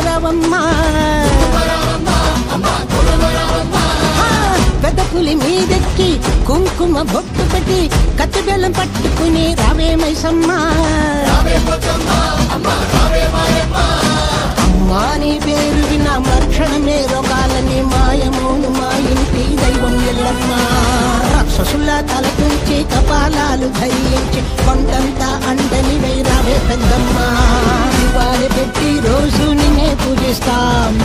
రావమ్మా పెద్ద పులి మీదెక్కి కుంకుమ బొట్టు పెట్టి కత్తి బెల్లం పట్టుకుని రావే మైసమ్మా అమ్మా నీ పేరు విన్నా మక్షణమే రోగాలని మాయమోను మా ఇంటి దైవం ఎల్లమ్మా రాక్షసుల్లా తలపించి కపాలాలు ధరించి కొండంతా అండని వైరావే పెద్దమ్మా దివాళి పెట్టి రోజు నిన్నే పూజిస్తాం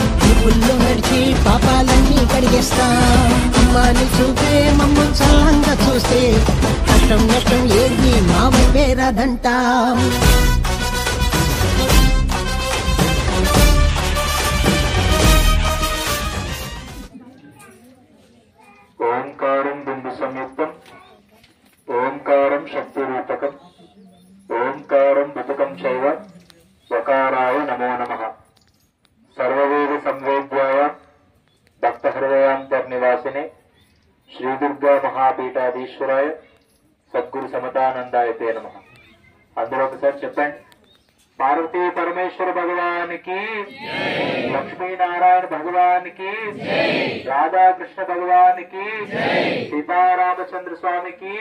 పుల్లు నడిచి పాపాలన్నీ కడిగేస్తాం అమ్మాని చూపే మమ్మల్ని చల్లంగా చూస్తే కష్టం నష్టం ఏది మా వైపే రాదంటాం ఓంకారం బిందు సంయుక్తం ఓంకారం శక్తిరూపకం ఓంకారం బుధకం చైవ వకారాయ నమో నమః సర్వవేద సంవేద్యాయ భక్త హృదయాంతర్నివాసినే శ్రీ దుర్గా మహాపీఠాధీశ్వరాయ సద్గురు సమతానందాయ తే నమః. అందరూ ఒకసారి చెప్పండి. పార్వతీ పరమేశ్వర భగవానికి, లక్ష్మీనారాయణ భగవానికి, రాధాకృష్ణ భగవానికి, సీతారామచంద్ర స్వామికి.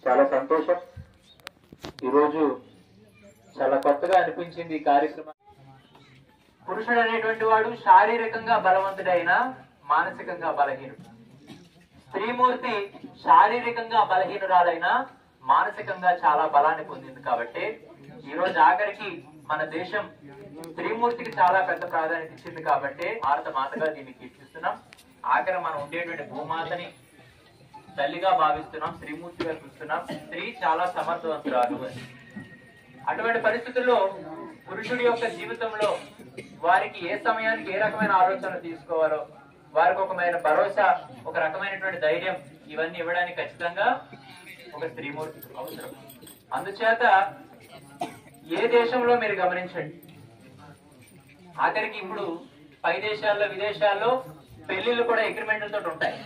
చాలా సంతోషం. ఈరోజు చాలా కొత్తగా అనిపించింది ఈ కార్యక్రమం. పురుషుడు అనేటువంటి వాడు శారీరకంగా బలవంతుడైనా మానసికంగా బలహీనుడు. స్త్రీమూర్తి శారీరకంగా బలహీనురాలైనా మానసికంగా చాలా బలాన్ని పొందింది. కాబట్టి ఈ రోజు ఆఖరికి మన దేశం స్త్రీమూర్తికి చాలా పెద్ద ప్రాధాన్యత ఇచ్చింది. కాబట్టి భారత మాతగా దీన్ని కీర్తిస్తున్నాం. ఆఖరి మనం ఉండేటువంటి భూమాతని తల్లిగా భావిస్తున్నాం, స్త్రీమూర్తిగా చూస్తున్నాం. స్త్రీ చాలా సమర్థవంతురాలు. అటువంటి పరిస్థితుల్లో పురుషుడి యొక్క జీవితంలో వారికి ఏ సమయానికి ఏ రకమైన ఆలోచన తీసుకోవాలో, వారికి ఒకమైన భరోసా, ఒక రకమైనటువంటి ధైర్యం, ఇవన్నీ ఇవ్వడానికి ఖచ్చితంగా ఒక స్త్రీమూర్తి అవసరం. అందుచేత ఏ దేశంలో మీరు గమనించండి, ఆఖరికి ఇప్పుడు పై దేశాల్లో విదేశాల్లో పెళ్లిళ్ళు కూడా అగ్రిమెంట్లతో ఉంటాయి.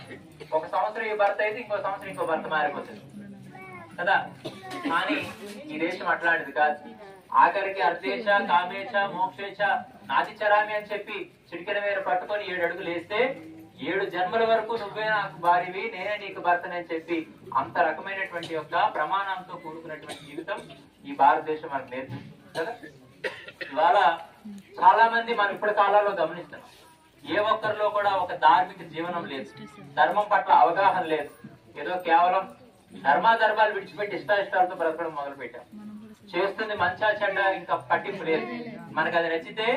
ఒక సంవత్సరం ఈ భర్త అయితే ఇంకో సంవత్సరం ఇంకో భర్త మారిపోతుంది కదా. కానీ ఈ దేశం అట్లాంటిది కాదు. ఆఖరికి అర్ధేశ కామేశ మోక్షేశ నాతిచరామి అని చెప్పి చిటికెన మీద పట్టుకొని 7 అడుగులు వేస్తే 7 జన్మల వరకు నువ్వే నాకు భార్యవి, నేనే నీకు భర్తని అని చెప్పి అంత రకమైనటువంటి యొక్క ప్రమాణంతో కూడుకున్నటువంటి జీవితం ఈ భారతదేశం మనకు నేర్పిస్తుంది కదా. ఇవాళ చాలా మంది మనం ఇప్పటి కాలాల్లో గమనిస్తున్నాం, ఏ ఒక్కరిలో కూడా ఒక ధార్మిక జీవనం లేదు, ధర్మం పట్ల అవగాహన లేదు. ఏదో కేవలం ధర్మాధర్మాలు విడిచిపెట్టి ఇష్టాయిష్టాలతో బ్రతకడం మొదలు పెట్టాం. చేస్తుంది మంచా చెడ్డ ఇంకా పట్టింపు లేదు. మనకు అది నచ్చితే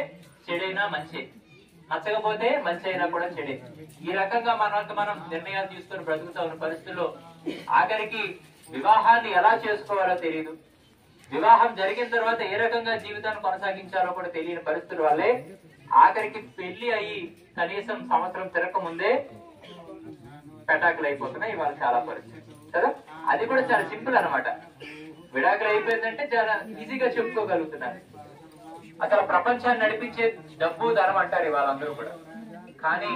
చెడైనా మంచి, నచ్చకపోతే మంచి అయినా కూడా చెడే. ఈ రకంగా మనం నిర్ణయాలు తీసుకొని బ్రతుకుతా ఉన్న పరిస్థితుల్లో ఆఖరికి వివాహాన్ని ఎలా చేసుకోవాలో తెలియదు, వివాహం జరిగిన తర్వాత ఏ రకంగా జీవితాన్ని కొనసాగించాలో కూడా తెలియని పరిస్థితుల వల్లే ఆఖరికి పెళ్లి అయ్యి కనీసం సంవత్సరం తిరగక ముందే పెటాకులు అయిపోతున్నాయి ఇవాళ చాలా పరిస్థితి కదా. అది కూడా చాలా సింపుల్ అనమాట. విడాకులు అయిపోయిందంటే చాలా ఈజీగా చెప్పుకోగలుగుతున్నారు. అసలు ప్రపంచాన్ని నడిపించే డబ్బు ధనం అంటారు ఇవాళ అందరూ కూడా. కానీ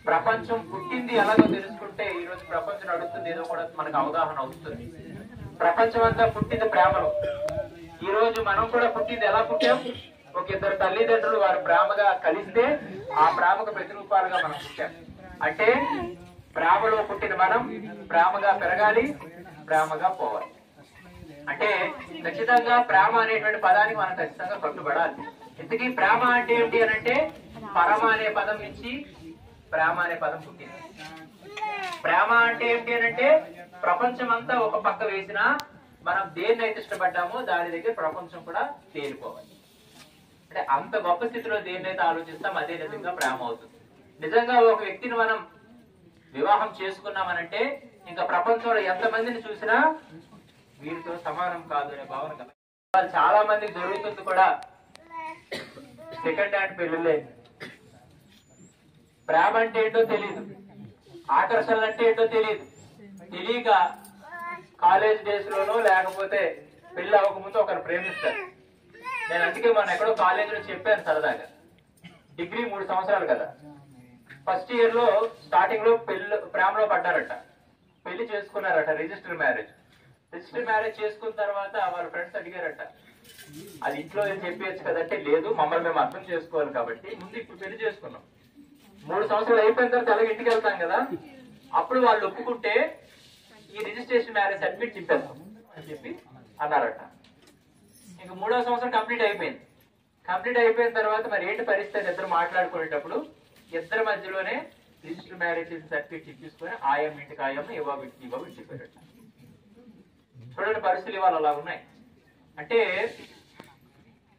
ప్రపంచం పుట్టింది ఎలాగో తెలుసుకుంటే ఈ రోజు ప్రపంచం నడుస్తుంది ఏదో కూడా మనకు అవగాహన అవుతుంది. ప్రపంచం అంతా పుట్టింది ప్రేమలో. ఈ రోజు మనం కూడా పుట్టింది ఎలా పుట్టాం, ఒక ఇద్దరు తల్లిదండ్రులు వారు ప్రేమగా కలిస్తే ఆ ప్రేమకు ప్రతిరూపాలుగా మనం పుట్టాం. అంటే ప్రేమలో పుట్టిన మనం ప్రేమగా పెరగాలి, ప్రేమగా పోవాలి. అంటే ఖచ్చితంగా ప్రేమ అనేటువంటి పదానికి మనం ఖచ్చితంగా కట్టుబడాలి. ఇంతకీ ప్రేమ అంటే ఏంటి అని అంటే పరమ అనే పదం నుంచి ప్రేమ అనే పదం పుట్టింది. ప్రేమ అంటే ఏంటి అని అంటే ప్రపంచం అంతా ఒక పక్క వేసినా మనం దేన్ని అయితే ఇష్టపడ్డామో దాని దగ్గర ప్రపంచం కూడా తేలిపోవాలి. అంటే అంత గొప్ప స్థితిలో దేన్నైతే ఆలోచిస్తాం అదే నిజంగా ప్రేమ అవుతుంది. నిజంగా ఒక వ్యక్తిని మనం వివాహం చేసుకున్నామనంటే ఇంకా ప్రపంచంలో ఎంతమందిని చూసినా వీరితో సమానం కాదు అనే భావన చాలా మందికి జరుగుతుంది కూడా. Second hand పెళ్లిళ్ళే. ప్రేమ అంటే ఏంటో తెలియదు, ఆకర్షణలు అంటే ఏంటో తెలియదు. తెలియక కాలేజ్ డేస్ లోనో లేకపోతే పెళ్లి అవ్వకముందు ఒకరు ప్రేమిస్తారు. నేను అందుకే మనం ఎక్కడో కాలేజీలో చెప్పాను సరదాగా, డిగ్రీ 3 సంవత్సరాలు కదా. ఫస్ట్ ఇయర్ లో స్టార్టింగ్ లో ప్రేమలో పడ్డారట, పెళ్లి చేసుకున్నారట. రిజిస్టర్ మ్యారేజ్ చేసుకున్న తర్వాత వాళ్ళ ఫ్రెండ్స్ అడిగారట, అది ఇంట్లో చెప్పేయచ్చు కదంటే లేదు, మమ్మల్ని మేము అర్థం చేసుకోవాలి కాబట్టి ముందు ఇప్పుడు పెళ్లి చేసుకున్నాం. 3 సంవత్సరాలు అయిపోయిన తర్వాత అలాగే ఇంటికి వెళ్తాం కదా, అప్పుడు వాళ్ళు ఒప్పుకుంటే ఈ రిజిస్ట్రేషన్ మ్యారేజ్ సర్టిఫికేట్ చింపేస్తాం అని చెప్పి అన్నారట. ఇంకా 3వ సంవత్సరం కంప్లీట్ అయిపోయింది. కంప్లీట్ అయిపోయిన తర్వాత మరి ఏంటి పరిస్థితి ఇద్దరు మాట్లాడుకునేటప్పుడు ఇద్దరి మధ్యలోనే రిజిస్టర్ మ్యారేజ్ సర్టిఫికేట్ ఇప్పించుకొని ఆయమ్మ ఇంటికి ఆయమ్మ ఇవ్వ ఇంటిపోయారట. చూడండి పరిస్థితులు ఇవాళ అలా ఉన్నాయి. అంటే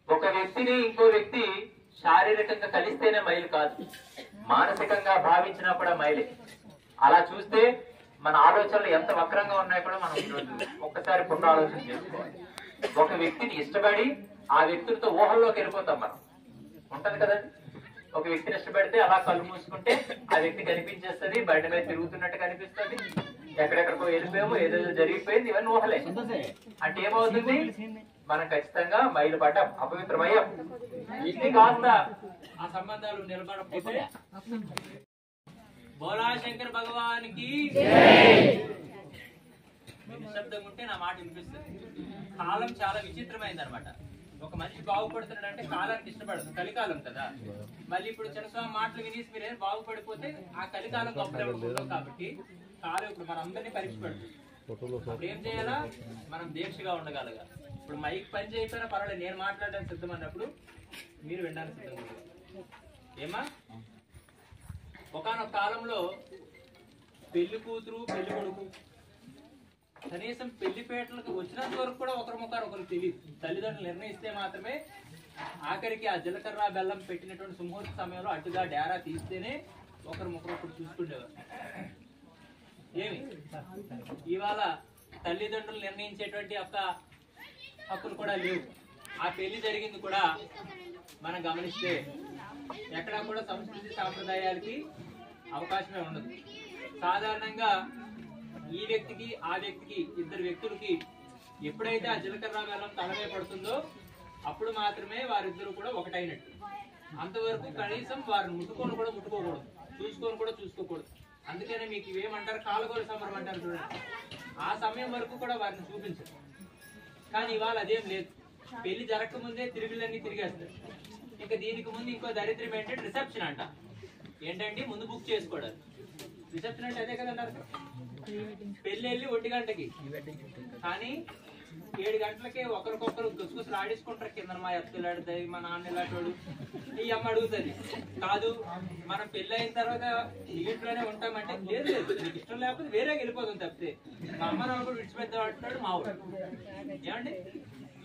ఒక వ్యక్తిని ఇంకో వ్యక్తి శారీరకంగా కలిస్తేనే మైలు కాదు, మానసికంగా భావించినప్పుడు మైలే. అలా చూస్తే మన ఆలోచనలు ఎంత వక్రంగా ఉన్నాయో కూడా మనం ఈరోజు ఒక్కసారి పునరాలోచన చేసుకోవాలి. ఒక వ్యక్తిని ఇష్టపడి ఆ వ్యక్తులతో ఊహల్లోకి వెళ్ళిపోతాం మనం, ఉంటది కదండి. ఒక వ్యక్తిని ఇష్టపడితే అలా కళ్ళు మూసుకుంటే ఆ వ్యక్తి కనిపించేస్తుంది, బయట మీద తిరుగుతున్నట్టు కనిపిస్తుంది, ఎక్కడెక్కడికో వెళ్ళిపోయామో ఏదేదో జరిగిపోయింది, ఇవన్నీ ఊహలే. అంటే ఏమవుతుంది, మనం ఖచ్చితంగా మైలు పడ్డాం, అపవిత్రమయ్యాం. ఇది కాస్త ఆ సంబంధాలు నిలబడకపోతే బోలా శంకర్ భగవానికి నిశ్శబ్దంగా ఉంటే నా మాట వినిపిస్తుంది. కాలం చాలా విచిత్రమైంది అనమాట. ఒక మనిషి బాగుపడుతున్నాడు అంటే కాలానికి ఇష్టపడదు, కలికాలం కదా. మళ్ళీ ఇప్పుడు చిన్నస్వామి మాటలు వినేసి మీరే బాగుపడిపోతే ఆ కలికాలం గొప్ప కాబట్టి కాలం ఇప్పుడు మనందరినీ పరీక్ష పెడుతుంది. అప్పుడు ఏం చేయాలా, మనం దీక్షగా ఉండగలగా. ఇప్పుడు మైక్ పని చేయకపోయినా పర్వాలేదు, నేను మాట్లాడడానికి సిద్ధం అన్నప్పుడు మీరు వినడానికి సిద్ధంగా ఏమా. ఒకనొక కాలంలో పెళ్లి కూతురు పెళ్లి కొడుకు కనీసం పెళ్లిపేటలకు వచ్చినంత వరకు కూడా ఒకరు తెలియదు. తల్లిదండ్రులు నిర్ణయిస్తే మాత్రమే ఆఖరికి ఆ జీలకర్ర బెల్లం పెట్టినటువంటి సుముహూర్త సమయంలో అటుగా డేరా తీస్తేనే ఒకరు చూసుకునేవారు. ఏమి ఇవాళ తల్లిదండ్రులు నిర్ణయించేటువంటి హక్కులు కూడా లేవు. ఆ పెళ్లి జరిగింది కూడా మనం గమనిస్తే ఎక్కడా కూడా సంస్కృతి సాంప్రదాయాలకి అవకాశమే ఉండదు. సాధారణంగా ఈ వ్యక్తికి ఆ వ్యక్తికి ఇద్దరు వ్యక్తులకి ఎప్పుడైతే ఆ జీలకర్ర బెల్లం తలమే పడుతుందో అప్పుడు మాత్రమే వారిద్దరూ కూడా ఒకటైనట్టు. అంతవరకు కనీసం వారిని ముట్టుకోకూడదు, చూసుకోకూడదు. అందుకనే మీకు ఇవేమంటారు, కాలగోల సంబరం అంటారు చూడండి. ఆ సమయం వరకు కూడా వారిని చూపించరు. కానీ ఇవాళ అదేం లేదు, పెళ్లి జరగకముందే తిరుగులన్నీ తిరిగేస్తారు. ఇంకా దీనికి ముందు ఇంకో దరిద్రం ఏంటంటే రిసెప్షన్ అంట. ఏంటంటే ముందు బుక్ చేసుకోవడం. రిసెప్షన్ అంటే అదే కదంటారు. పెళ్లి వెళ్ళి 1 గంటకి, కానీ 7 గంటలకే ఒకరికొకరు గుసగుసలు ఆడేసుకుంటారు. కింద మా ఎత్తులాడుతాయి, మా నాన్న ఇలాంటి ఈ అమ్మ అడుగుతుంది, కాదు మనం పెళ్లి అయిన తర్వాత ఇంట్లోనే ఉంటామంటే లేదు, నీకు ఇష్టం లేకపోతే వేరే వెళ్ళిపోతాం తప్పితే మా అమ్మ నాన్న కూడా విడిచిపెద్ద అంటాడు మా ఊరు. ఏమండి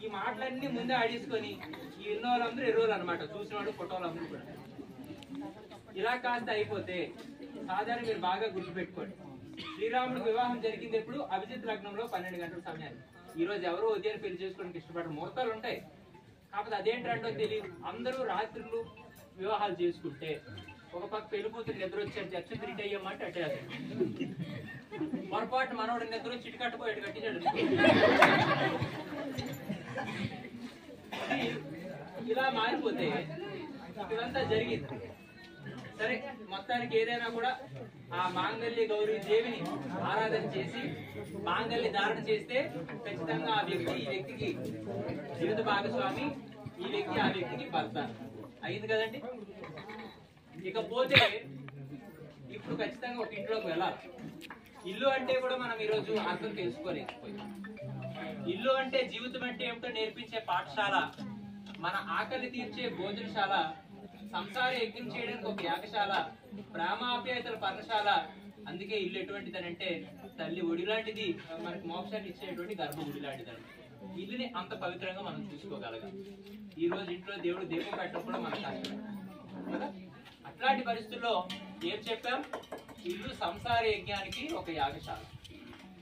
ఈ మాటలన్నీ ముందే ఆడేసుకొని ఈ విన్న వాళ్ళందరూ ఎరువులు అనమాట, చూసిన వాళ్ళు ఫోటోలందరూ కూడా. ఇలా కాస్త అయిపోతే సాధారణ మీరు బాగా గుర్తుపెట్టుకోండి, శ్రీరాముడికి వివాహం జరిగింది ఎప్పుడు, అభిజిత్ లగ్నంలో 12 గంటల సమయాన్ని. ఈ రోజు ఎవరో ఉదయం పెళ్లి చేసుకోవడానికి ఇష్టపడరు, ముహూర్తాలు ఉంటాయి. కాకపోతే అదేంటంటో తెలియదు. అందరూ రాత్రులు వివాహాలు చేసుకుంటే ఒక పక్క పెళ్లి కూతురు నిద్ర వచ్చాడు, చర్చ తిరిగి అయ్యమ్మంటే అట్టే పొరపాటు మనోడు నిద్ర వచ్చి ఇటుకట్టుకో ఇటు కట్టించాడు. ఇలా మారిపోతే ఇదంతా జరిగింది. సరే మొత్తానికి ఏదైనా కూడా ఆ మాంగళ్య గౌరీ దేవిని ఆరాధన చేసి మాంగళ్య ధారణ చేస్తే ఖచ్చితంగా ఆ వ్యక్తి ఈ వ్యక్తికి జీవిత భాగస్వామి, ఈ వ్యక్తి ఆ వ్యక్తికి భర్త అయింది కదండి. ఇకపోతే ఇప్పుడు ఖచ్చితంగా ఒక ఇంట్లోకి వెళ్ళాలి. ఇల్లు అంటే కూడా మనం ఈరోజు అర్థం తెలుసుకోలేకపోయాం. ఇల్లు అంటే జీవితం అంటే ఏమిటో నేర్పించే పాఠశాల, మన ఆకలి తీర్చే భోజనశాల, సంసార యజ్ఞం చేయడానికి ఒక యాగశాల, ప్రేమాప్యాయతల పర్ణశాల. అందుకే ఇల్లు ఎటువంటిదనంటే తల్లి ఒడి లాంటిది, మనకి మోక్షాన్ని ఇచ్చేటువంటి గర్భ ఒడి లాంటిది. ఇల్లుని అంత పవిత్రంగా మనం చూసుకోగలగాలి. ఈ రోజు ఇంట్లో దేవుడు దీపం పెట్టడం కూడా మన కష్టం కదా. అట్లాంటి పరిస్థితుల్లో ఏం చెప్పాం, ఇల్లు సంసార యజ్ఞానికి ఒక యాగశాల.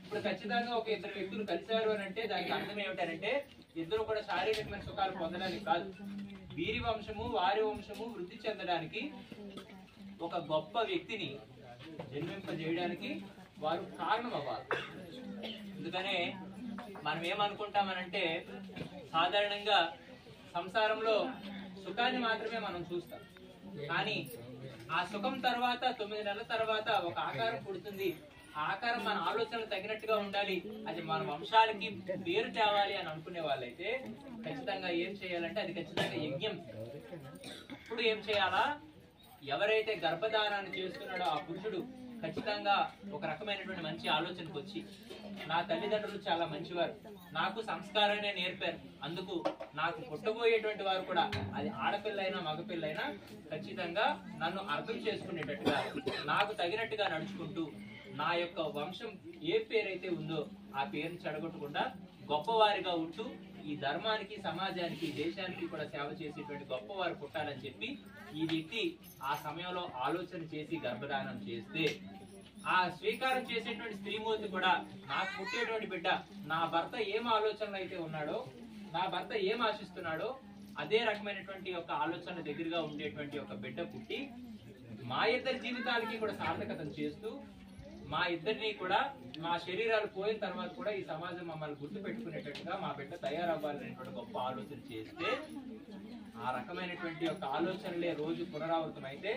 ఇప్పుడు ఖచ్చితంగా ఒక ఇద్దరు వ్యక్తులు కలిశారు అని అంటే దానికి అర్థం ఏమిటంటే ఇద్దరు కూడా శారీరకమైన సుఖాలు పొందడానికి కాదు, వీరి వంశము వారి వంశము వృద్ధి చెందడానికి, ఒక గొప్ప వ్యక్తిని జన్మింపజేయడానికి వారు కారణం అవ్వాలి. అందుకనే మనం ఏమనుకుంటామనంటే సాధారణంగా సంసారంలో సుఖాన్ని మాత్రమే మనం చూస్తాం. కానీ ఆ సుఖం తర్వాత 9 నెలల తర్వాత ఒక ఆకారం పుడుతుంది. ఆకారం మన ఆలోచనలు తగినట్టుగా ఉండాలి, అది మన వంశాలకి పేరు తేవాలి అని అనుకునే వాళ్ళైతే ఖచ్చితంగా ఏం చేయాలంటే అది ఖచ్చితంగా యజ్ఞం. ఇప్పుడు ఏం చేయాలా, ఎవరైతే గర్భధారాన్ని చేస్తున్నాడో ఆ పురుషుడు ఖచ్చితంగా ఒక రకమైనటువంటి మంచి ఆలోచనకు వచ్చి, నా తల్లిదండ్రులు చాలా మంచివారు, నాకు సంస్కారాన్ని నేర్పారు, అందుకు నాకు పుట్టబోయేటువంటి వారు కూడా అది ఆడపిల్లైనా మగపిల్లైనా ఖచ్చితంగా నన్ను అర్థం చేసుకునేటట్టుగా నాకు తగినట్టుగా నడుచుకుంటూ నా యొక్క వంశం ఏ పేరైతే ఉందో ఆ పేరుని చెడగొట్టకుండా గొప్పవారిగా ఉంటూ ఈ ధర్మానికి, సమాజానికి, దేశానికి కూడా సేవ చేసేటువంటి గొప్పవారు పుట్టాలని చెప్పి ఈ వ్యక్తి ఆ సమయంలో ఆలోచన చేసి గర్భధానం చేస్తే, ఆ స్వీకారం చేసేటువంటి స్త్రీమూర్తి కూడా నాకు పుట్టేటువంటి బిడ్డ నా భర్త ఏం ఆలోచనలు అయితే ఉన్నాడో, నా భర్త ఏం ఆశిస్తున్నాడో అదే రకమైనటువంటి యొక్క ఆలోచన దగ్గరగా ఉండేటువంటి ఒక బిడ్డ పుట్టి మా ఇద్దరి జీవితాలకి కూడా సార్థకతను చేస్తూ, మా ఇద్దరిని కూడా మా శరీరాలు పోయిన తర్వాత కూడా ఈ సమాజం మమ్మల్ని గుర్తు పెట్టుకునేటట్టుగా మా బిడ్డ తయారవ్వాలనేటువంటి గొప్ప ఆలోచన చేస్తే, ఆ రకమైనటువంటి యొక్క ఆలోచనలే రోజు పునరావృతం అయితే,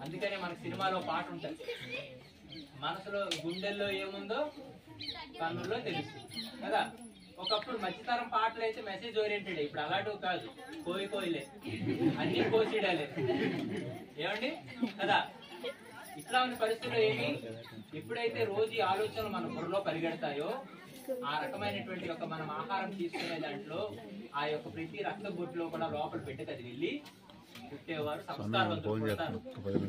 అందుకనే మనకి సినిమాలో పాట ఉంటుంది, మనసులో గుండెల్లో ఏముందో కన్నుల్లో తెలుస్తుంది కదా. ఒకప్పుడు మధ్యతరం పాటలు అయితే మెసేజ్ ఓరియంటెడ్, ఇప్పుడు అలాంటివి కాదు, కోయి కోయిలే అన్ని కోసిడాలే ఏమండి కదా. ఇట్లా ఉన్న పరిస్థితుల్లో ఏమి, ఎప్పుడైతే రోజు ఈ ఆలోచనలు మన బుర్రలో పరిగెడతాయో ఆ రకమైనటువంటి యొక్క మనం ఆహారం తీసుకునే దాంట్లో ఆ యొక్క ప్రతి రక్త బొట్టులో కూడా లోపల బిడ్డకు అది వెళ్ళి పుట్టేవారు సంస్కారవంతులు పుడతారు.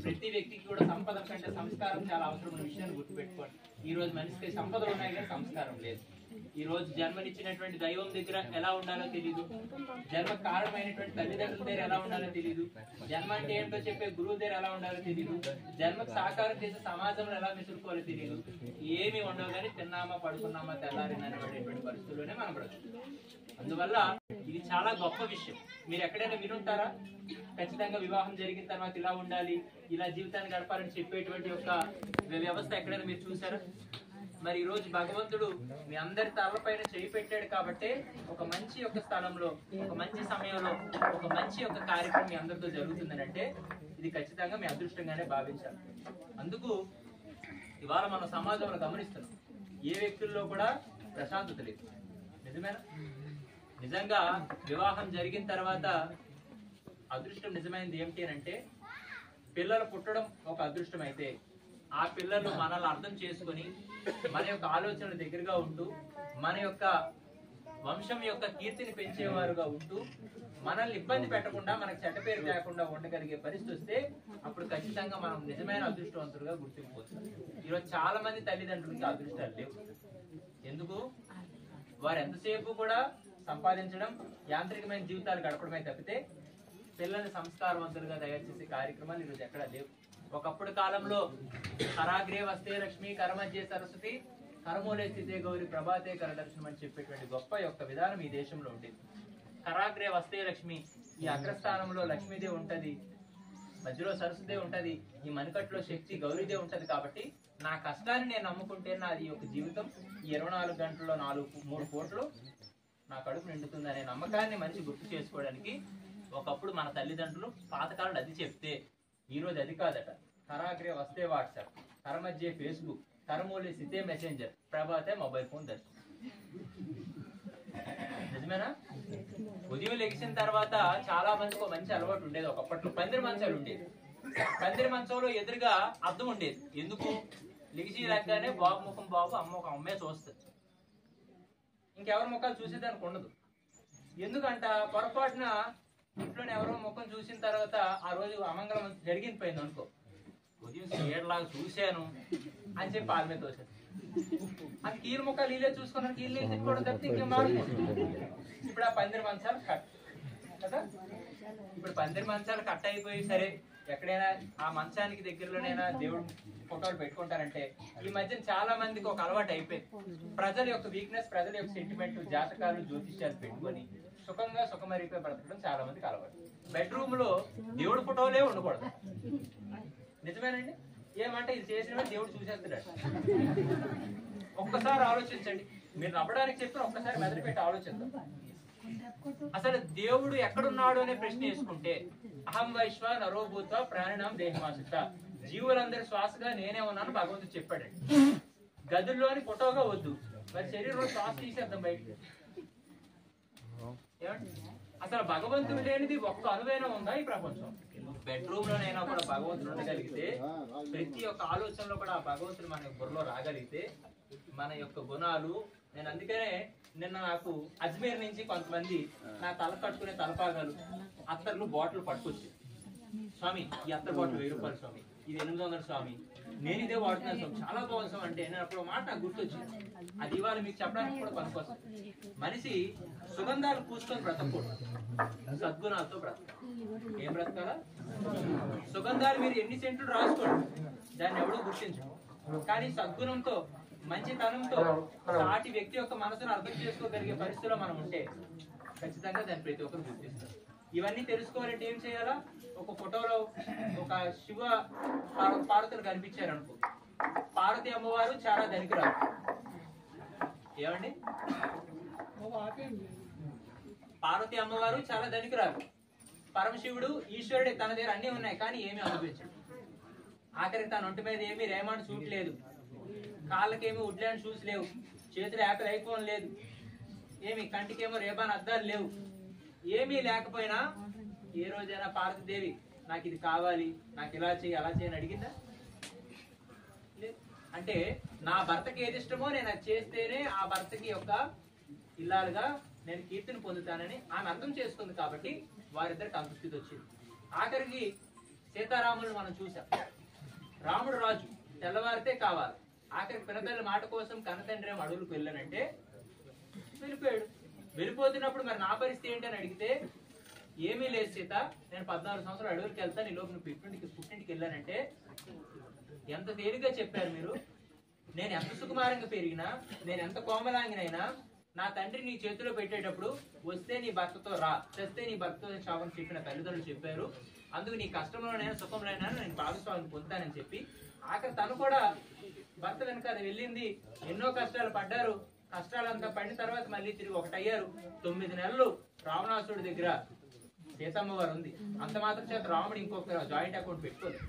ప్రతి వ్యక్తికి కూడా సంపద కంటే సంస్కారం చాలా అవసరమైన విషయాన్ని గుర్తుపెట్టుకోండి. ఈ రోజు మనిషికి సంపదలు ఉన్నాయి కానీ సంస్కారం లేదు. ఈ రోజు జన్మనిచ్చినటువంటి దైవం దగ్గర ఎలా ఉండాలో తెలియదు, జన్మ కారణమైనటువంటి తల్లిదండ్రుల దగ్గర ఎలా ఉండాలో తెలియదు, జన్మ అంటే ఏంటో చెప్పే గురువు దగ్గర ఎలా ఉండాలో తెలియదు, జన్మకు సాకారం చేసే సమాజంలో ఎలా మెసులుకోవాలో తెలియదు. ఏమి ఉండవు కానీ తిన్నామా పడుకున్నామా తెల్లారినటువంటి పరిస్థితుల్లోనే మనం బ్రతుకుతాం. అందువల్ల ఇది చాలా గొప్ప విషయం. మీరు ఎక్కడైనా వినుంటారా, ఖచ్చితంగా వివాహం జరిగిన తర్వాత ఇలా ఉండాలి, ఇలా జీవితాన్ని గడపాలని చెప్పేటువంటి ఒక వ్యవస్థ ఎక్కడైనా మీరు చూసారా? మరి ఈ రోజు భగవంతుడు మీ అందరి తలపైన చేయి పెట్టాడు కాబట్టి ఒక మంచి యొక్క స్థలంలో, ఒక మంచి సమయంలో, ఒక మంచి యొక్క కార్యక్రమం మీ అందరితో జరుగుతుందని అంటే ఇది ఖచ్చితంగా మీ అదృష్టంగానే భావించాలి. అందుకు ఇవాళ మన సమాజంలో గమనిస్తున్నాం, ఏ వ్యక్తుల్లో కూడా ప్రశాంతత లేదు. నిజమేనా? నిజంగా వివాహం జరిగిన తర్వాత అదృష్టం నిజమైనది ఏమిటి అంటే, పిల్లలు పుట్టడం ఒక అదృష్టం అయితే ఆ పిల్లలు మనల్ని అర్థం చేసుకొని మన యొక్క ఆలోచనల దగ్గరగా ఉంటూ మన యొక్క వంశం యొక్క కీర్తిని పెంచేవారుగా ఉంటూ మనల్ని ఇబ్బంది పెట్టకుండా మనకు చెడ్డ పేరు లేకుండా ఉండగలిగే పరిస్థితి వస్తే అప్పుడు ఖచ్చితంగా మనం నిజమైన అదృష్టవంతులుగా గుర్తింపుపోతాం. ఈరోజు చాలా మంది తల్లిదండ్రులకి అదృష్టాలు లేవు. ఎందుకు? వారు ఎంతసేపు కూడా సంపాదించడం, యాంత్రికమైన జీవితాలు గడపడమే తప్పితే పిల్లల్ని సంస్కారవంతులుగా తయారు చేసే కార్యక్రమాలు ఈరోజు ఎక్కడా లేవు. ఒకప్పుడు కాలంలో కరాగ్రే వస్తే లక్ష్మి, కరమధ్యే సరస్వతి, కరమూలే స్థితే గౌరి, ప్రభాతే కరదర్శనం అని చెప్పేటువంటి గొప్ప యొక్క విధానం ఈ దేశంలో ఉండేది. కరాగ్రే వస్తే లక్ష్మి, ఈ అగ్రస్థానంలో లక్ష్మీదే ఉంటది, మధ్యలో సరస్వతే ఉంటది, ఈ మణికట్లో శక్తి గౌరీదే ఉంటది. కాబట్టి నా కష్టాన్ని నేను నమ్ముకుంటే నాది యొక్క జీవితం ఈ 24 గంటల్లో 3 పూటలు నా కడుపు నిండుతుంది అనే నమ్మకాన్ని మనిషి గుర్తు చేసుకోవడానికి ఒకప్పుడు మన తల్లిదండ్రులు పాతకాలంలో అది చెప్తే, ఈ రోజు అది కాదట. కరాగ్రే వస్తే వాట్సాప్, కరమధ్యే ఫేస్బుక్, కరమూలే స్థితే మెసెంజర్, ప్రభాతే మొబైల్ ఫోన్ దర్శనం. నిజమేనా? ఉదయం లెగిసిన తర్వాత చాలా మందికి ఒక మంచి అలవాటు ఉండేది. ఒకప్పట్లో పందిరి మంచాలు ఉండేది. పందిరి మంచంలో ఎదురుగా అద్దం ఉండేది. ఎందుకు? లెగిసి రాగానే బాబు ముఖం బాబు, అమ్మ ఒక అమ్మే చూస్తుంది, ఇంకెవరి ముఖాలు చూసేదానికి ఉండదు. ఎందుకంట పొరపాటున ఇంట్లోనే ఎవరో ముఖం చూసిన తర్వాత ఆ రోజు అమంగళం జరిగిపోయింది అనుకో, ఉదయం ఏడలాగా చూశాను అని చెప్పి వాళ్ళ మీద తోసాను. అది కీలు ముఖాలు వీళ్ళే చూసుకున్నాను, వీళ్ళే తిట్టుకోవడం తప్పితే ఇంకేం మారుతుంది. ఇప్పుడు ఆ పందిరి మంచాలు కట్ కదా, ఇప్పుడు పందిరి మంచాలు కట్ అయిపోయి సరే ఎక్కడైనా ఆ మంచానికి దగ్గరలోనైనా దేవుడు ఫోటోలు పెట్టుకుంటారంటే ఈ మధ్య చాలా మందికి ఒక అలవాటు అయిపోయింది. ప్రజల యొక్క వీక్నెస్, ప్రజల యొక్క సెంటిమెంట్, జాతకాలు, జ్యోతిష్యాలు పెట్టుకొని సుఖంగా సుఖమరిపోయి బ్రతకడం చాలా మందికి అలవాటు. బెడ్రూమ్ లో దేవుడు ఫోటోలే ఉండకూడదు. నిజమేనండి? ఏమంటే ఇది చేసిన దేవుడు చూసేస్తున్నాడు. ఒక్కసారి ఆలోచించండి, మీరు నమ్మడానికి చెప్పిన ఒక్కసారి మెదడు పెట్టి ఆలోచిద్దాం. అసలు దేవుడు ఎక్కడున్నాడు అనే ప్రశ్న వేసుకుంటే, అహం వైశ్వ నరోభూత ప్రాణినాం దేహమాశ్రిత, జీవులందరి శ్వాసగా నేనే ఉన్నాను భగవంతుడు చెప్పాడండి. గదుల్లోని ఫోటోగా వద్దు, మరి శరీరంలో శ్వాస తీసేద్దాం బయటికి. ఏమండి, అసలు భగవంతుడు లేనిది ఒక్క అణువైనా ఉందా ఈ ప్రపంచం? బెడ్రూమ్ లోనైనా కూడా భగవంతుడు ఉండగలిగితే, ప్రతి ఒక్క ఆలోచనలో కూడా ఆ భగవంతుడు మన బుర్రలో రాగలిగితే, మన యొక్క గుణాలు, నేను అందుకనే నిన్న నాకు అజ్మీర్ నుంచి కొంతమంది నా తల కట్టుకునే తలపాగాలు, అత్తర్లు, బాటిల్ పట్టుకొచ్చి, స్వామి ఈ అత్తర్ బాటిల్ 1000 రూపాయలు స్వామి, ఇది 800 స్వామి, నేను ఇదే వాడుతున్నాను స్వామి, చాలా బాగుంది స్వామి అంటే నేను అప్పుడు మాట నాకు గుర్తొచ్చింది. అది ఇవాళ మీకు చెప్పడానికి కూడా పనికొస్తుంది. మనిషి సుగంధాలు పూసుకొని బ్రతకూడదు, సద్గుణాలతో బ్రతకాలి. ఏం బ్రతకాలా? సుగంధాలు మీరు ఎన్ని సెంట్లు రాసుకోండి, దాన్ని ఎవడో గుర్తించు. కానీ సద్గుణంతో, మంచితనంతో సాటి వ్యక్తి యొక్క మనసును అర్థం చేసుకోగలిగే పరిస్థితిలో మనం ఉంటే ఖచ్చితంగా దాన్ని ప్రతి ఒక్కరు గుర్తిస్తారు. ఇవన్నీ తెలుసుకోవాలంటే ఏం చేయాలా? ఒక ఫోటోలో ఒక శివ పార్వతులు కనిపించారు అనుకో, పార్వతి అమ్మవారు చాలా ధనికురాలు. ఏమండి, పార్వతి అమ్మవారు చాలా ధనికురాలు. పరమశివుడు ఈశ్వరుడే, తన దగ్గర అన్ని ఉన్నాయి కానీ ఏమీ అనుభవించడు. ఆఖరికి తన ఒంటి మీద ఏమీ రేమాండ్ సూట్ లేదు, కాళ్ళకేమీ వుడ్లాండ్ షూస్ లేవు, చేతులు యాపిల్ ఐఫోన్ లేదు, ఏమి కంటికేమో రేబాన్ అద్దాలు లేవు. ఏమీ లేకపోయినా ఏ రోజైనా పార్వతీదేవి నాకు ఇది కావాలి, నాకు ఇలా చేయి, అలా చేయని అడిగిందా? అంటే నా భర్తకి ఏది ఇష్టమో నేను అది చేస్తేనే ఆ భర్తకి యొక్క ఇల్లాలుగా నేను కీర్తిని పొందుతానని ఆమె అర్థం చేసుకుంది. కాబట్టి వారిద్దరికి అంత స్థితి వచ్చింది. ఆఖరికి సీతారాములు మనం చూసాం. రాముడు రాజు, తెల్లవారితే కావాలి. ఆఖరికి పినతల్లి మాట కోసం కన్నతండ్రి ఏమో అడవులకు వెళ్ళానంటే వెళ్ళిపోయాడు. వెళ్ళిపోతున్నప్పుడు మరి నా పరిస్థితి ఏంటి అని అడిగితే, ఏమీ లేదు సీత, నేను 14 సంవత్సరాలు అడవులకు వెళ్తాను, ఈ లోపు నువ్వు పుట్టింటికి వెళ్ళానంటే ఎంత తేలిగ్గా చెప్పారు మీరు. నేను ఎంత సుకుమారంగా పెరిగినా, నేను ఎంత కోమలాంగినైనా, నా తండ్రి నీ చేతిలో పెట్టేటప్పుడు వస్తే నీ భర్తతో రా, చేస్తే నీ భర్తతో శాపం చెప్పిన తల్లిదండ్రులు చెప్పారు. అందుకు నీ కష్టంలోనైనా సుఖంలోనైనా నేను భాగస్వామిని పొందుతానని చెప్పి ఆఖరి తను కూడా భర్త వెనక అది వెళ్ళింది. ఎన్నో కష్టాలు పడ్డారు. కష్టాలంతా పడిన తర్వాత మళ్ళీ తిరిగి ఒకటయ్యారు. 9 నెలలు రావణాసుడి దగ్గర సీతమ్మ వారు ఉంది. అంత మాత్రం చేత రాముడు ఇంకొక జాయింట్ అకౌంట్ పెట్టుకోలేదు.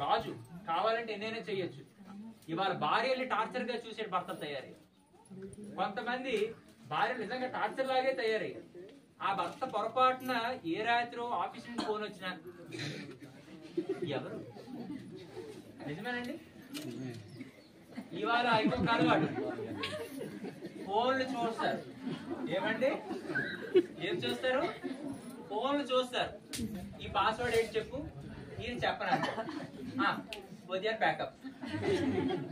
రాజు కావాలంటే ఎన్నైనా చెయ్యొచ్చు. ఇవాళ భార్యల్ని టార్చర్ గా చూసే భర్తలు తయారయ్యారు. కొంతమంది భార్యలు నిజంగా టార్చర్ లాగే తయారయ్యారు. ఆ భర్త పొరపాటున ఏ రాత్రో ఆఫీస్ నుంచి ఫోన్ వచ్చినా ఎవరు? నిజమేనండి. ఇవాళ ఇంకొక అలవాటు, ఫోన్లు చూస్తారు. ఏమండి, ఏం చూస్తారు? ఫోన్లు చూస్తారు. ఈ పాస్వర్డ్ ఏంటి చెప్పు, ఈయన చెప్పనండి, ఉదయం ప్యాకప్,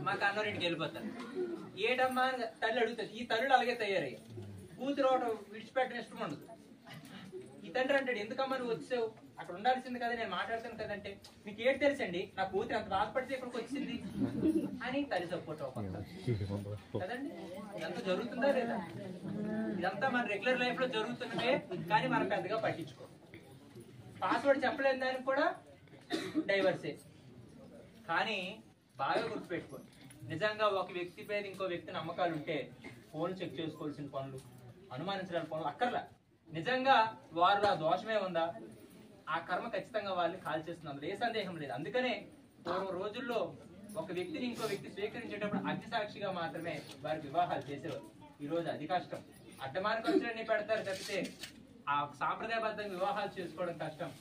మా కన్నోరింటికి వెళ్ళిపోతారు. ఏటమ్మా తల్లి అడుగుతుంది. ఈ తల్లుడు అలాగే తయారయ్యారు. కూతురు ఒకటి విడిచిపెట్టడం ఇష్టం ఉండదు. ఈ తండ్రి అంటాడు, ఎందుకమ్మా నువ్వు వచ్చావు, అక్కడ ఉండాల్సింది కదా, నేను మాట్లాడుతాను కదంటే, మీకు ఏంటి తెలుసండి, నా కూతురు అంత బాధపడితే ఇక్కడికి వచ్చింది అని తల్లి సపోర్ట్ అవ్వకూడదు కదండి. ఇదంతా జరుగుతుందా లేదా? ఇదంతా మన రెగ్యులర్ లైఫ్ లో జరుగుతున్నదే, కానీ మనం పెద్దగా పట్టించుకో. పాస్వర్డ్ చెప్పలేని దానికి కూడా డైవర్సే. కానీ బాగా గుర్తుపెట్టుకోండి, నిజంగా ఒక వ్యక్తి మీద ఇంకో వ్యక్తి నమ్మకాలు ఉంటే ఫోన్ చెక్ చేసుకోవాల్సిన పనులు, అనుమానించాల్సిన పనులు అక్కర్లా. నిజంగా వారు ఆ దోషమే ఉందా, ఆ కర్మ ఖచ్చితంగా వాళ్ళని కాల్ చేస్తున్నారు, ఏ సందేహం లేదు. అందుకనే పూర్వ రోజుల్లో ఒక వ్యక్తిని ఇంకో వ్యక్తి స్వీకరించేటప్పుడు అగ్ని సాక్షిగా మాత్రమే వారి వివాహాలు చేసేవారు. ఈ రోజు అది కష్టం. అడ్డమాన ఖర్చులన్నీ పెడతారు తప్పితే ఆ సాంప్రదాయబద్ధంగా వివాహాలు చేసుకోవడం కష్టం.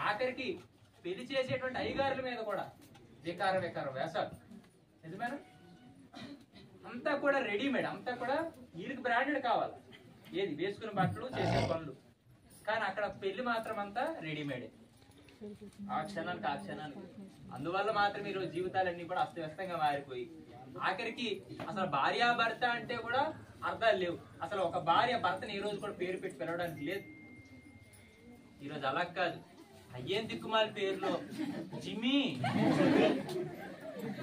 ఆఖరికి పెళ్లి చేసేటువంటి అయ్యగారుల మీద కూడా వికార వేసాలు. నిజమేనా? అంతా కూడా రెడీమేడ్, అంతా కూడా వీరికి బ్రాండెడ్ కావాలి. ఏది వేసుకున్న బట్టలు, చేసే పనులు. కానీ అక్కడ పెళ్లి మాత్రం అంతా రెడీమేడే, ఆ క్షణానికి. అందువల్ల మాత్రం ఈరోజు జీవితాలన్నీ కూడా అస్తవ్యస్తంగా మారిపోయి ఆఖరికి అసలు భార్యాభర్త అంటే కూడా అర్థాలు లేవు. అసలు ఒక భార్య భర్తని ఈ రోజు కూడా పేరు పెట్టి పిలవడానికి లేదు. ఈరోజు అలా కాదు, అయ్యేం దిక్కుమాల పేరులో జిమ్మి,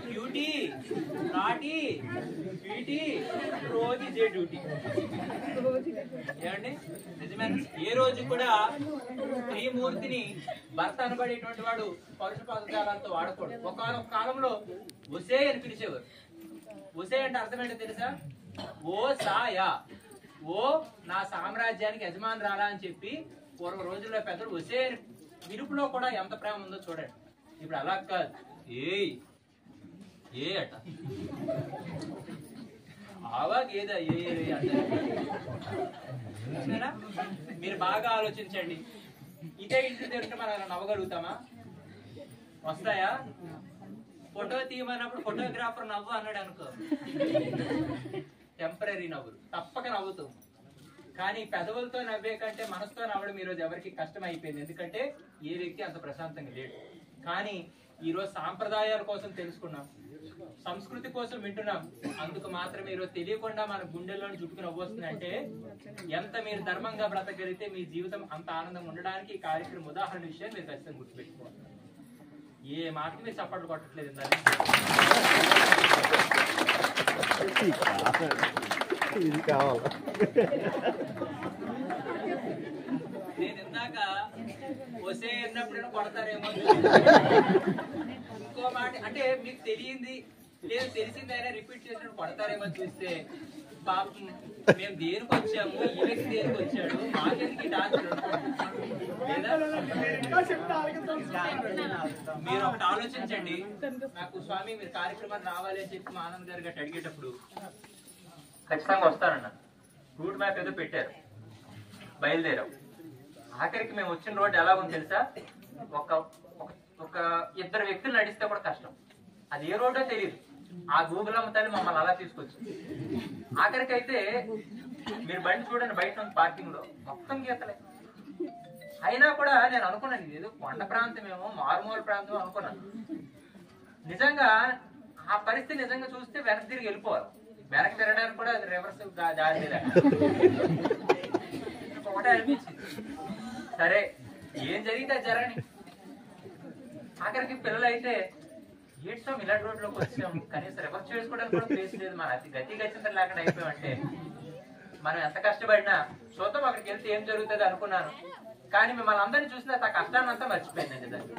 బ్యూటీ, నాటి, బ్యూటీ, రోజు జే డ్యూటీ. ఏమండి, నిజమే. ఏ రోజు కూడా స్త్రీమూర్తిని భర్త అనబడేటువంటి వాడు పరుష పదజాలాలతో వాడకూడదు. ఒకనొక కాలంలో ఒసే అని పిలిచేవారు. ఒసే అంటే అర్థం ఏంటో తెలుసా? ఓ సాయా, ఓ నా సామ్రాజ్యానికి యజమాని రాలా అని చెప్పి పూర్వ రోజుల్లో పెద్దలు ఒసే విరుపులో కూడా ఎంత ప్రేమ ఉందో చూడండి. ఇప్పుడు అలా కాదు. ఏయ్ ఏ అట ఆవాగేదా ఏ అంటారా? మీరు బాగా ఆలోచించండి. ఇదే ఇంటి దగ్గర మనం అలా నవ్వగలుగుతామా? వస్తాయా? ఫోటో తీయమన్నప్పుడు ఫోటోగ్రాఫర్ నవ్వు అన్నాడు అనుకో, టెంపరీ నవ్వులు, తప్పక నవ్వుతాం. కానీ పెదవులతో నవ్వే కంటే మనసుతో నవ్వడం ఈరోజు ఎవరికి కష్టం అయిపోయింది. ఎందుకంటే ఏ వ్యక్తి అంత ప్రశాంతంగా లేడు. కానీ ఈరోజు సాంప్రదాయాల కోసం తెలుసుకున్నాం, సంస్కృతి కోసం వింటున్నాం. అందుకు మాత్రమే ఈరోజు తెలియకుండా మన గుండెల్లోని చుట్టుకు నవ్వొస్తుంది. అంటే ఎంత మీరు ధర్మంగా బ్రతకగలిగితే మీ జీవితం అంత ఆనందంగా ఉండడానికి ఈ కార్యక్రమం ఉదాహరణ విషయం మీరు ఖచ్చితంగా గుర్తుపెట్టుకోవాలి. ఏ మాటకి మీరు చప్పట్లు కొట్టట్లేదు. నేను ఇందాక వసే అన్నప్పుడు కొడతారేమో ఇంకో మాట, అంటే మీకు తెలియంది లేదు తెలిసిందైనా రిపీట్ చేసినప్పుడు కొడతారేమో చూస్తే పాపం మేము దేనికి వచ్చాము, ఈ వ్యక్తి దేనికి వచ్చాడు, మాకెందుకు డాన్స్ లేదా? మీరు ఒకటి ఆలోచించండి. నాకు స్వామి మీరు కార్యక్రమాన్ని రావాలి అని చెప్పి మా ఆనంద్ గారు గట్టి అడిగేటప్పుడు ఖచ్చితంగా వస్తానన్న. రూట్ మ్యాప్ ఏదో పెట్టారు, బయలుదేరాం. ఆఖరికి మేము వచ్చిన రోడ్డు ఎలా ఉంది తెలుసా? ఒక ఇద్దరు వ్యక్తులు నడిస్తే కూడా కష్టం. అది ఏ రోడ్డో తెలియదు. ఆ గూగుల్ అమ్మ తల్లి మమ్మల్ని అలా తీసుకొచ్చి ఆఖరికి అయితే మీరు బండి చూడండి, బయట ఉంది పార్కింగ్ లో మొత్తం గీతలే. అయినా కూడా నేను అనుకున్నాను ఇది ఏదో కొండ ప్రాంతమేమో, మారుమూల ప్రాంతం అనుకున్నాను. నిజంగా ఆ పరిస్థితి నిజంగా చూస్తే వెనక్కి తిరిగి వెళ్ళిపోవాలి. వెనక్కి తిరగడానికి కూడా అది రివర్స్ దారి ఒకటే అనిపించింది. సరే ఏం జరిగితే జరగని. ఆఖరికి పిల్లలు అయితే ఏడ్చాం, ఇలాంటి రోడ్లోకి వచ్చాం, కనీసం రివర్స్ చేసుకోవడానికి కూడా ప్లేస్ లేదు, మన అతి గతి గచ్చింత లేకుండా అయిపోయామంటే మనం ఎంత కష్టపడినా చూద్దాం అక్కడికి వెళ్తే ఏం జరుగుతుంది అనుకున్నాను. కానీ మిమ్మల్ని అందరినీ చూసిన ఆ కష్టాన్ని అంతా మర్చిపోయిందండి. దాన్ని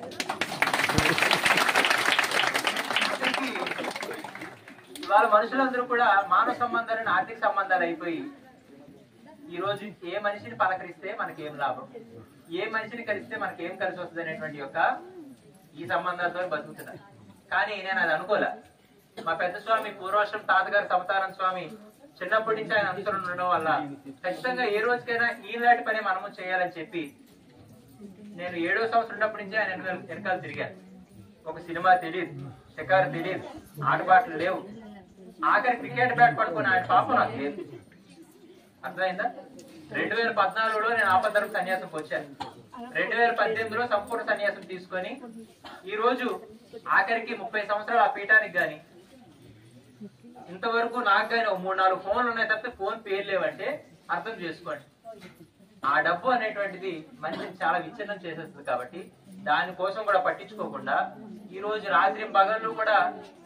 ఇవాళ మనుషులందరూ కూడా మానవ సంబంధాలను ఆర్థిక సంబంధాలు అయిపోయి ఈ రోజు ఏ మనిషిని పలకరిస్తే మనకేం లాభం, ఏ మనిషిని కలిస్తే మనకేం కలిసి వస్తుంది అనేటువంటి యొక్క ఈ సంబంధాలతో బతుకుతున్నారు. కానీ నేను అది అనుకోలే. మా పెద్ద స్వామి పూర్వాశ్రమం తాతగారు సమతానంద స్వామి చిన్నప్పటి నుంచి ఆయన అనుసరణ ఉండడం వల్ల ఖచ్చితంగా ఏ రోజుకైనా ఈలాంటి పని మనము చేయాలని చెప్పి నేను 7వ సంవత్సరం ఉన్నప్పటి నుంచి ఆయన వెనకాల తిరిగాను. ఒక సినిమా తెలియదు, షికారు తెలియదు, ఆటపాటలు లేవు. ఆఖరి క్రికెట్ బ్యాట్ పడుకుని ఆయన పాపం నాకు లేదు. అర్థమైందా? 2014లో నేను ఆపద్ధర్మ సన్యాసంకి వచ్చాను. 2018లో సంపూర్ణ సన్యాసం తీసుకొని ఈ రోజు ఆఖరికి 30 సంవత్సరాలు ఆ పీఠానికి గాని ఇంతవరకు నాకు గాని 3-4 ఫోన్లు ఉన్నాయి తప్పితే ఫోన్ పేరు లేవంటే అర్థం చేసుకోండి. ఆ డబ్బు అనేటువంటిది మనిషిని చాలా విచ్ఛిన్నం చేసేస్తుంది. కాబట్టి దానికోసం కూడా పట్టించుకోకుండా ఈ రోజు రాత్రి పగళ్ళు కూడా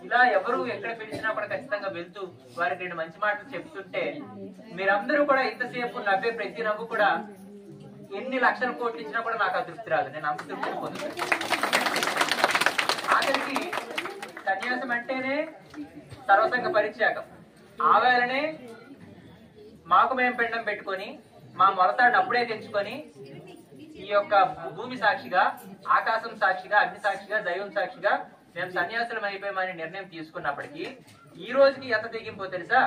ఇలా ఎవరు ఎక్కడ పిలిచినా కూడా ఖచ్చితంగా వెళ్తూ వారికి 2 మంచి మాటలు చెప్తుంటే మీరందరూ కూడా ఇంతసేపు నవ్వే ప్రతి నవ్వు కూడా ఎన్ని లక్షల కోట్లు ఇచ్చినా కూడా నాకు ఆ తృప్తి రాదు. నేను అంత తృప్తిని పొందుతాను. ఆఖరికి సన్యాసం అంటేనే సర్వసంగ పరిత్యాగం. ఆవేళనే మాకు మేము పిండం పెట్టుకొని మా మొలతాడిని అప్పుడే తెచ్చుకొని ఈ యొక్క భూమి సాక్షిగా, ఆకాశం సాక్షిగా, అగ్ని సాక్షిగా, దైవం సాక్షిగా మేము సన్యాసులం అయిపోయామని నిర్ణయం తీసుకున్నప్పటికీ ఈ రోజుకి ఎంత తెగింపో తెలుసా?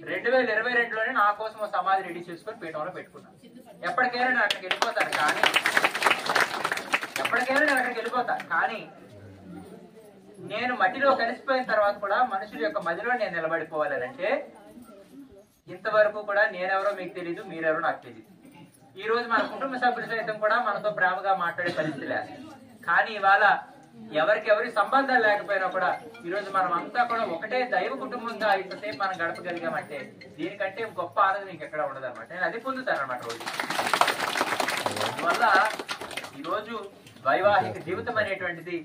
2022లోనే నా కోసం ఒక సమాధి రెడీ చేసుకొని పీఠంలో పెట్టుకున్నాను. ఎప్పటికైనా నేను అక్కడికి వెళ్ళిపోతాను. కానీ నేను మట్టిలో కలిసిపోయిన తర్వాత కూడా మనుషుల యొక్క మధ్యలో నేను నిలబడిపోవాలంటే ఇంతవరకు కూడా నేనెవరో మీకు తెలీదు, మీరెవరో నాకు తెలియదు. ఈ రోజు మన కుటుంబ సభ్యులు సైతం కూడా మనతో ప్రేమగా మాట్లాడే పరిస్థితి లేదు. కానీ ఇవాళ ఎవరికెవరి సంబంధాలు లేకపోయినా కూడా ఈ రోజు మనం అంతా కూడా ఒకటే దైవ కుటుంబంగా ఇంతసేపు మనం గడపగలిగామంటే దీనికంటే గొప్ప ఆనందం మీకు ఎక్కడ ఉండదు అనమాట. నేను అది పొందుతాను అనమాట రోజు. అందువల్ల ఈరోజు వైవాహిక జీవితం అనేటువంటిది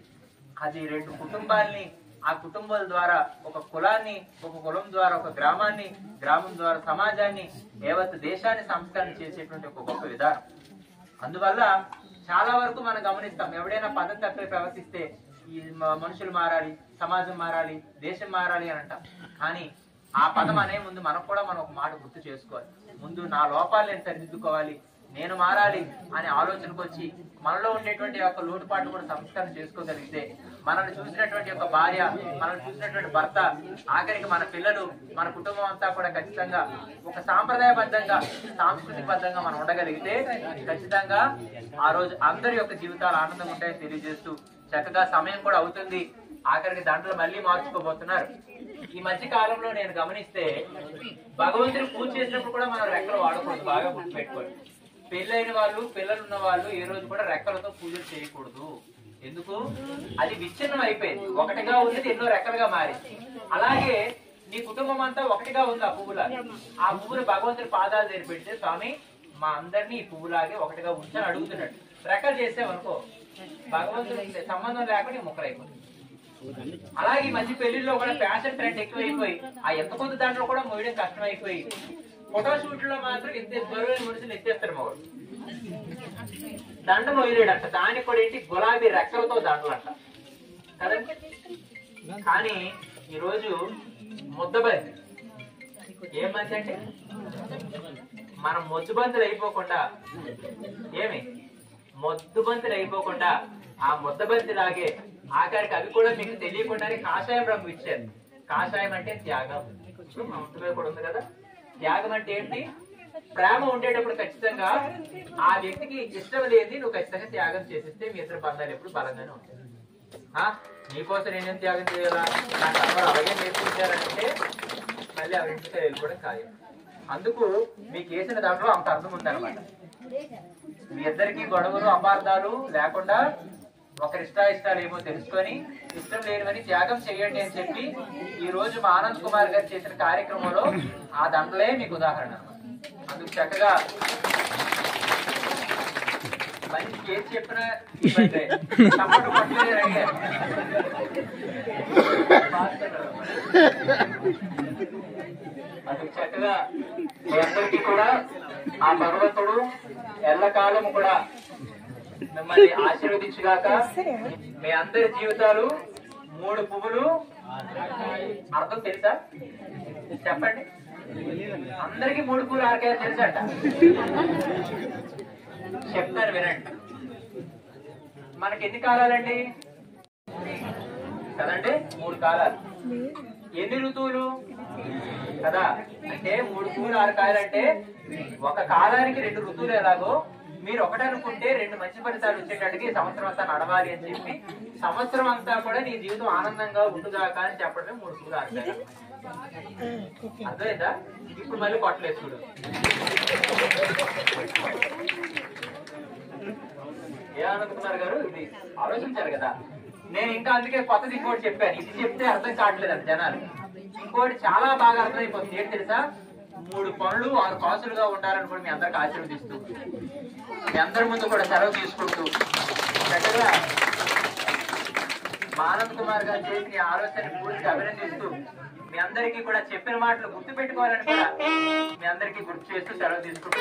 అది 2 కుటుంబాల్ని, ఆ కుటుంబాల ద్వారా ఒక కులాన్ని, ఒక కులం ద్వారా ఒక గ్రామాన్ని, గ్రామం ద్వారా సమాజాన్ని, యావత్ దేశాన్ని సంస్కరణ చేసేటువంటి ఒక గొప్ప విధానం. అందువల్ల చాలా వరకు మనం గమనిస్తాం, ఎవడైనా పదం తప్పే ప్రవర్తిస్తే ఈ మనుషులు మారాలి, సమాజం మారాలి, దేశం మారాలి అని అంటాం. కానీ ఆ పదం అనే ముందు మనకు కూడా మనం ఒక మాట గుర్తు చేసుకోవాలి. ముందు నా లోపాలు నేను సరిదిద్దుకోవాలి, నేను మారాలి అనే ఆలోచనకు వచ్చి మనలో ఉండేటువంటి యొక్క లోటుపాట్లు కూడా సంస్కరణ చేసుకోగలిగితే, మనల్ని చూసినటువంటి యొక్క భార్య, మనల్ని చూసినటువంటి భర్త, ఆఖరికి మన పిల్లలు, మన కుటుంబం అంతా కూడా ఖచ్చితంగా ఒక సాంప్రదాయబద్ధంగా, సాంస్కృతికబద్ధంగా మనం ఉండగలిగితే ఖచ్చితంగా ఆ రోజు అందరి యొక్క జీవితాలు ఆనందంగా ఉంటాయని తెలియజేస్తూ, చక్కగా సమయం కూడా అవుతుంది. ఆఖరికి దాంట్లో మళ్ళీ మార్చుకోబోతున్నారు. ఈ మధ్య కాలంలో నేను గమనిస్తే భగవంతుని పూజ చేసినప్పుడు కూడా మనం రెక్కలు వాడకూడదు. బాగా గుర్తుపెట్టుకోండి. పెళ్ళైన వాళ్ళు, పిల్లలు ఉన్న వాళ్ళు ఏ రోజు కూడా రెక్కలతో పూజలు చేయకూడదు. ఎందుకు? అది విచ్ఛిన్నం అయిపోయింది. ఒకటిగా ఉన్నది ఎన్నో రెక్కలుగా మారింది. అలాగే నీ కుటుంబం అంతా ఒకటిగా ఉంది. ఆ పువ్వులా, ఆ పువ్వులు భగవంతుని పాదాలు దగ్గర పెడితే, స్వామి మా అందరినీ ఈ పువ్వులాగే ఒకటిగా ఉంచని అడుగుతున్నాడు. రెక్కలు చేసావనుకో భగవంతుని సంబంధం లేకుండా ముక్కలైపోతుంది. అలాగే ఈ మధ్య పెళ్లిలో కూడా ఫ్యాషన్ ట్రెండ్ ఎక్కువైపోయి ఆ ఎంత కొంత దాంట్లో కూడా మోయడం కష్టమైపోయి ఫోటో షూట్ లో మాత్రం బరువైన మనుషులు ఎత్తేస్తారు మోడు. దండ మొయ్యలేడంట. దానికి కూడా ఏంటి, గులాబీ రెక్కలతో దండలు అంట కదండి. కానీ ఈరోజు ముద్దబంతి ఏమంది అంటే, మనం మొద్దుబంతులు అయిపోకుండా, మొద్దుబంతులు అయిపోకుండా ఆ ముద్దబంతి లాగే ఆఖరికి అవి కూడా మీకు తెలియకుండానే కాషాయం రంగు ఇచ్చారు. కాషాయం అంటే త్యాగం. మా ఇంటి మీద కూడా ఉంది కదా. త్యాగం అంటే ఏంటి? ప్రేమ ఉండేటప్పుడు ఖచ్చితంగా ఆ వ్యక్తికి ఇష్టం లేని నువ్వు ఖచ్చితంగా త్యాగం చేసిస్తే మీ ఇద్దరు బంధాలు ఎప్పుడు బలంగానే ఉంటాయి. నీకోసం నేనేం త్యాగం చేయాలా, నాకు అందరూ అలాగే నేర్పించారంటే మళ్ళీ ఆ ఇంటికి వెళ్ళిపోవడం ఖాయం. అందుకు మీకు వేసిన దాంట్లో అంత అర్థం ఉందన్నమాట. మీ ఇద్దరికి గొడవలు, అపార్థాలు లేకుండా ఒకరిష్టాయిష్టాలు ఏమో తెలుసుకొని ఇష్టం లేనివని త్యాగం చేయండి అని చెప్పి ఈ రోజు మా ఆనంద్ కుమార్ గారు చేసిన కార్యక్రమంలో ఆ దండలే మీకు ఉదాహరణ. అందుకు చక్కగా మంచి కేసు చెప్పిన అందుకు చక్కగా మీ అందరికీ కూడా ఆ భగవంతుడు ఎల్లకాలము కూడా మిమ్మల్ని ఆశీర్వదించుగాక. మీ అందరి జీవితాలు 3 పువ్వులు అర్థం తెలుసా? చెప్పండి. అందరికి 3 పువ్వులు 6 కాయలు తెలుసట. చెప్తాను వినండి. మనకి ఎన్ని కాలాలండి కదండి? 3 కాలాలు. ఎన్ని ఋతువులు కదా? అంటే 3 పువ్వులు 6 కాయలు అంటే ఒక కాలానికి 2 ఋతువులు. ఎలాగో మీరు ఒకటి అనుకుంటే 2 మంచి ఫలితాలు వచ్చేటట్టుగా ఈ సంవత్సరం అంతా నడవాలి అని చెప్పి సంవత్సరం అంతా కూడా నీ జీవితం ఆనందంగా ఉంటుందాక అని చెప్పడమే 3 పువ్వులు 6 కాయలు. అర్థమైందా? ఇప్పుడు మళ్ళీ కొట్టలేదు చూడు. ఏ ఆనంద్ కుమార్ గారు ఇది ఆలోచించారు కదా. నేను ఇంకా అందుకే కొత్తది ఇంకోటి చెప్పాను. ఇది చెప్తే అర్థం కావట్లేదండి జనాలు. ఇంకోటి చాలా బాగా అర్థమైపోతుంది. ఏంటి తెలుసా? 3 పనులు 6 కాసులుగా ఉండాలని కూడా మీ అందరికి ఆశీర్వదిస్తూ, మీ అందరి ముందు కూడా సెలవు తీసుకుంటూ చక్కగా మా ఆనంద్ కుమార్ గారు చేసిన ఆలోచన పూర్తిగా అభినందిస్తూ, మీ అందరికీ కూడా చెప్పిన మాటలు గుర్తు పెట్టుకోవాలని కూడా మీ అందరికీ గుర్తు చేస్తూ సెలవు తీసుకుంటూ